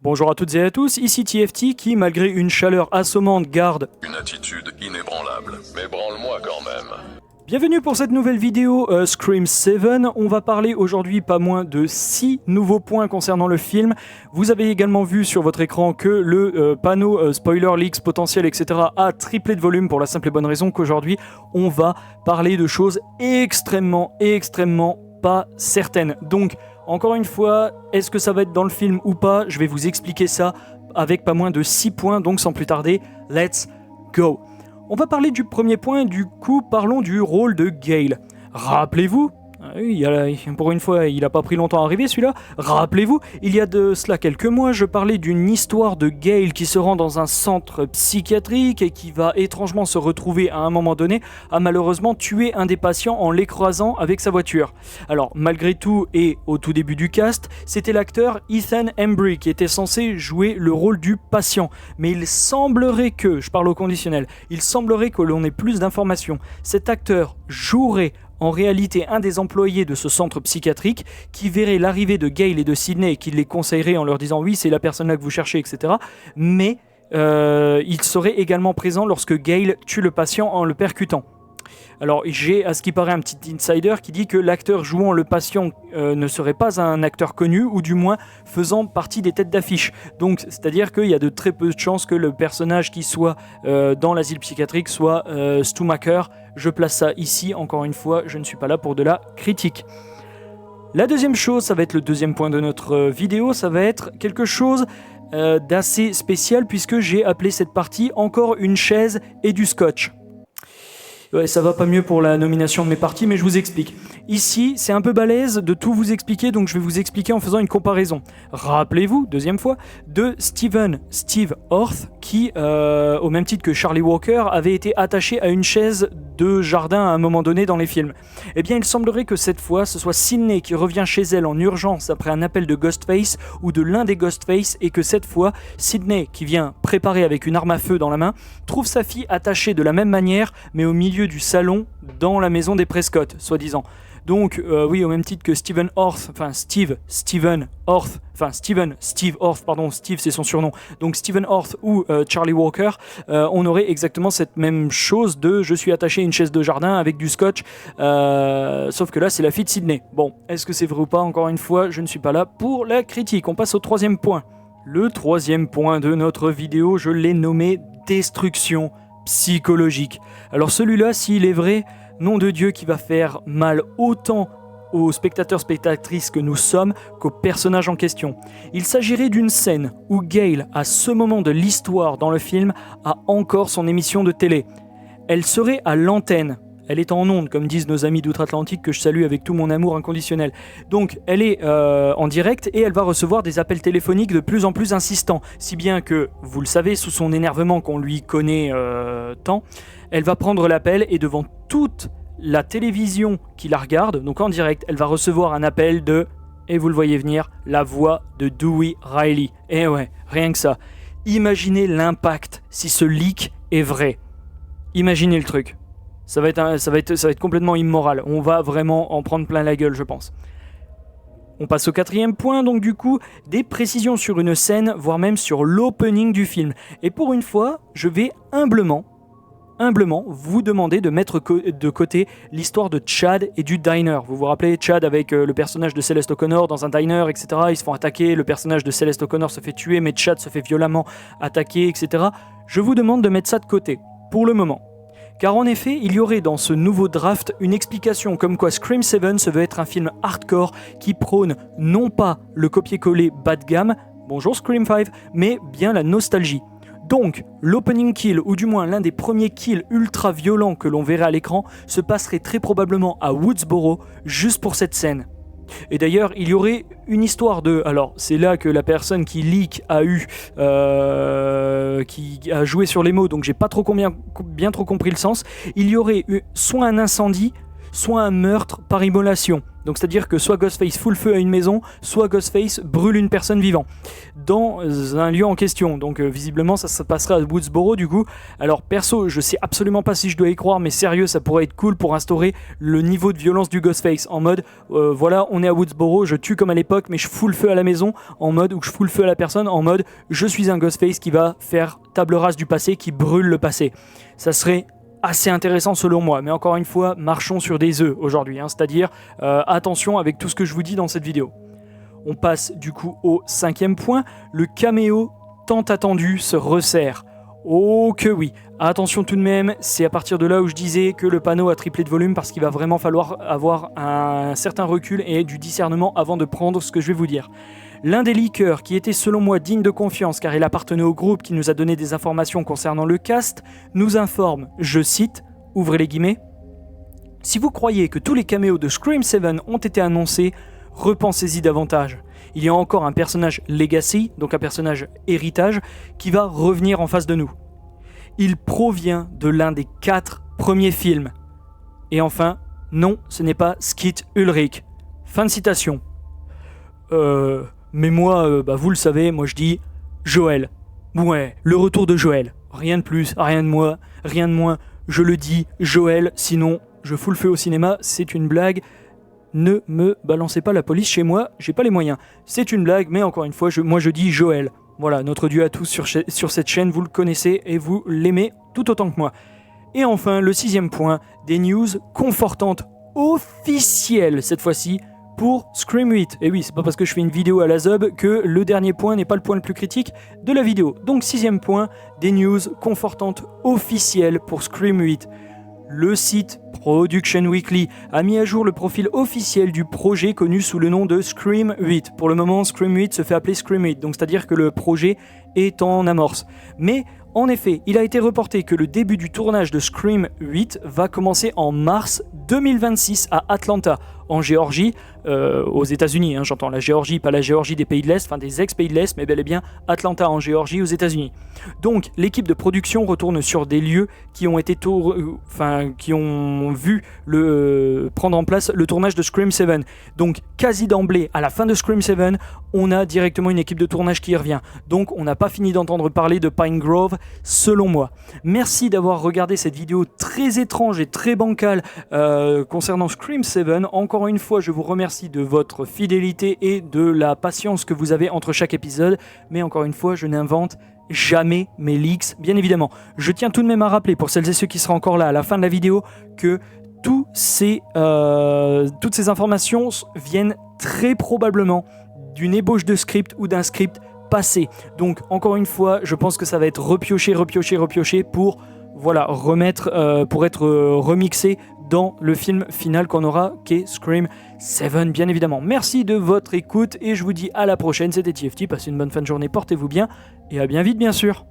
Bonjour à toutes et à tous, ici TFT qui, malgré une chaleur assommante, garde une attitude inébranlable, mais branle-moi quand même. Bienvenue pour cette nouvelle vidéo Scream 7. On va parler aujourd'hui pas moins de 6 nouveaux points concernant le film. Vous avez également vu sur votre écran que le panneau spoiler leaks potentiel etc. a triplé de volume pour la simple et bonne raison qu'aujourd'hui on va parler de choses extrêmement pas certaines. Donc encore une fois, est-ce que ça va être dans le film ou pas? Je vais vous expliquer ça avec pas moins de 6 points, donc sans plus tarder, let's go. On va parler du premier point, du coup parlons du rôle de Gale. Rappelez-vous, pour une fois il n'a pas pris longtemps à arriver celui-là, rappelez-vous, il y a de cela quelques mois, je parlais d'une histoire de Gale qui se rend dans un centre psychiatrique et qui va étrangement se retrouver à un moment donné à malheureusement tuer un des patients en l'écrasant avec sa voiture. Alors malgré tout et au tout début du cast, c'était l'acteur Ethan Embry qui était censé jouer le rôle du patient. Mais il semblerait que, je parle au conditionnel, il semblerait que l'on ait plus d'informations. Cet acteur jouerait en réalité un des employés de ce centre psychiatrique qui verrait l'arrivée de Gale et de Sidney et qui les conseillerait en leur disant oui c'est la personne là que vous cherchez etc. Mais il serait également présent lorsque Gale tue le patient en le percutant. Alors j'ai à ce qui paraît un petit insider qui dit que l'acteur jouant le patient ne serait pas un acteur connu ou du moins faisant partie des têtes d'affiche. Donc c'est-à-dire qu'il y a de très peu de chances que le personnage qui soit dans l'asile psychiatrique soit Stumacher. Je place ça ici, encore une fois, je ne suis pas là pour de la critique. La deuxième chose, ça va être le deuxième point de notre vidéo, ça va être quelque chose d'assez spécial puisque j'ai appelé cette partie encore une chaise et du scotch. Ouais, ça va pas mieux pour la nomination de mes parties, mais je vous explique. Ici, c'est un peu balèze de tout vous expliquer, donc je vais vous expliquer en faisant une comparaison. Rappelez-vous, deuxième fois, de Steve Orth, qui, au même titre que Charlie Walker, avait été attaché à une chaise de jardin à un moment donné dans les films. Eh bien, il semblerait que cette fois, ce soit Sidney qui revient chez elle en urgence après un appel de Ghostface ou de l'un des Ghostface, et que cette fois, Sidney, qui vient préparée avec une arme à feu dans la main, trouve sa fille attachée de la même manière, mais au milieu du salon dans la maison des Prescott, soi-disant. Donc, oui, au même titre que Steve Orth, Steve Orth, pardon, Steve c'est son surnom, donc Stephen Orth ou Charlie Walker, on aurait exactement cette même chose de je suis attaché à une chaise de jardin avec du scotch, sauf que là c'est la fille de Sidney. Bon, est-ce que c'est vrai ou pas? Encore une fois, je ne suis pas là pour la critique. On passe au troisième point. Le troisième point de notre vidéo, je l'ai nommé destruction psychologique. Alors celui-là, s'il est vrai, nom de Dieu qui va faire mal autant aux spectateurs-spectatrices que nous sommes qu'aux personnages en question. Il s'agirait d'une scène où Gale, à ce moment de l'histoire dans le film, a encore son émission de télé. Elle serait à l'antenne. Elle est en ondes, comme disent nos amis d'outre-Atlantique que je salue avec tout mon amour inconditionnel. Donc elle est en direct et elle va recevoir des appels téléphoniques de plus en plus insistants. Si bien que, vous le savez, sous son énervement qu'on lui connaît tant, elle va prendre l'appel et devant toute la télévision qui la regarde, donc en direct, elle va recevoir un appel de, et vous le voyez venir, la voix de Dewey Riley. Et ouais, rien que ça. Imaginez l'impact si ce leak est vrai. Imaginez le truc. Ça va être complètement immoral. On va vraiment en prendre plein la gueule, je pense. On passe au quatrième point, donc du coup, des précisions sur une scène, voire même sur l'opening du film. Et pour une fois, je vais humblement vous demander de mettre de côté l'histoire de Chad et du diner. Vous vous rappelez Chad avec le personnage de Celeste O'Connor dans un diner, etc. Ils se font attaquer, le personnage de Celeste O'Connor se fait tuer, mais Chad se fait violemment attaquer, etc. Je vous demande de mettre ça de côté, pour le moment. Car en effet, il y aurait dans ce nouveau draft une explication comme quoi Scream 7 se veut être un film hardcore qui prône non pas le copier-coller bas de gamme, bonjour Scream 5, mais bien la nostalgie. Donc, l'opening kill, ou du moins l'un des premiers kills ultra violents que l'on verrait à l'écran, se passerait très probablement à Woodsboro, juste pour cette scène. Et d'ailleurs, il y aurait une histoire de... Alors, c'est là que la personne qui leak qui a joué sur les mots, donc j'ai pas bien trop compris le sens. Il y aurait eu soit un incendie, soit un meurtre par immolation. Donc c'est-à-dire que soit Ghostface fout le feu à une maison, soit Ghostface brûle une personne vivante. dans un lieu en question. Donc visiblement ça se passerait à Woodsboro du coup. Alors perso, je sais absolument pas si je dois y croire, mais sérieux, ça pourrait être cool pour instaurer le niveau de violence du Ghostface, en mode voilà, on est à Woodsboro, je tue comme à l'époque, mais je fous le feu à la maison, en mode, ou je fous le feu à la personne, en mode je suis un Ghostface qui va faire table rase du passé, qui brûle le passé. Ça serait assez intéressant selon moi, mais encore une fois, marchons sur des œufs aujourd'hui, hein, c'est-à-dire attention avec tout ce que je vous dis dans cette vidéo. On passe du coup au 5e point, le caméo tant attendu se resserre. Oh que oui, attention tout de même, c'est à partir de là où je disais que le panneau a triplé de volume parce qu'il va vraiment falloir avoir un certain recul et du discernement avant de prendre ce que je vais vous dire. L'un des leakers qui était selon moi digne de confiance car il appartenait au groupe qui nous a donné des informations concernant le cast, nous informe, je cite, ouvrez les guillemets, « Si vous croyez que tous les caméos de Scream 7 ont été annoncés, repensez-y davantage. Il y a encore un personnage Legacy, donc un personnage héritage, qui va revenir en face de nous. Il provient de l'un des 4 premiers films. Et enfin, non, ce n'est pas Skeet Ulrich. » Fin de citation. Mais moi, vous le savez, moi je dis Joël. Ouais, le retour de Joël. Rien de plus, rien de moins. Je le dis, Joël, sinon je fous le feu au cinéma, c'est une blague. Ne me balancez pas la police chez moi, j'ai pas les moyens. C'est une blague, mais encore une fois, moi je dis Joël. Voilà, notre dieu à tous sur cette chaîne, vous le connaissez et vous l'aimez tout autant que moi. Et enfin, le 6e point, des news confortantes officielles cette fois-ci pour Scream 8. Et oui, c'est pas parce que je fais une vidéo à la Zub que le dernier point n'est pas le point le plus critique de la vidéo. Donc 6e point, des news confortantes officielles pour Scream 8. Le site Production Weekly a mis à jour le profil officiel du projet connu sous le nom de Scream 8. Pour le moment, Scream 8 se fait appeler Scream 8, donc c'est-à-dire que le projet est en amorce. Mais en effet, il a été reporté que le début du tournage de Scream 8 va commencer en mars 2026 à Atlanta, en Géorgie, aux États-Unis. J'entends la Géorgie, pas la Géorgie des pays de l'Est, enfin des ex-pays de l'Est, mais bel et bien Atlanta en Géorgie, aux États-Unis. Donc l'équipe de production retourne sur des lieux qui ont été qui ont vu prendre en place le tournage de Scream 7. Donc quasi d'emblée, à la fin de Scream 7, on a directement une équipe de tournage qui y revient. Donc on n'a pas fini d'entendre parler de Pine Grove, selon moi. Merci d'avoir regardé cette vidéo très étrange et très bancale concernant Scream 7. Encore une fois, je vous remercie de votre fidélité et de la patience que vous avez entre chaque épisode. Mais encore une fois, je n'invente jamais mes leaks, bien évidemment. Je tiens tout de même à rappeler, pour celles et ceux qui seront encore là à la fin de la vidéo, que toutes ces informations viennent très probablement d'une ébauche de script ou d'un script passé. Donc, encore une fois, je pense que ça va être repioché pour remettre, pour être remixé dans le film final qu'on aura, qui est Scream 7, bien évidemment. Merci de votre écoute et je vous dis à la prochaine. C'était TFT, passez une bonne fin de journée, portez-vous bien et à bien vite, bien sûr.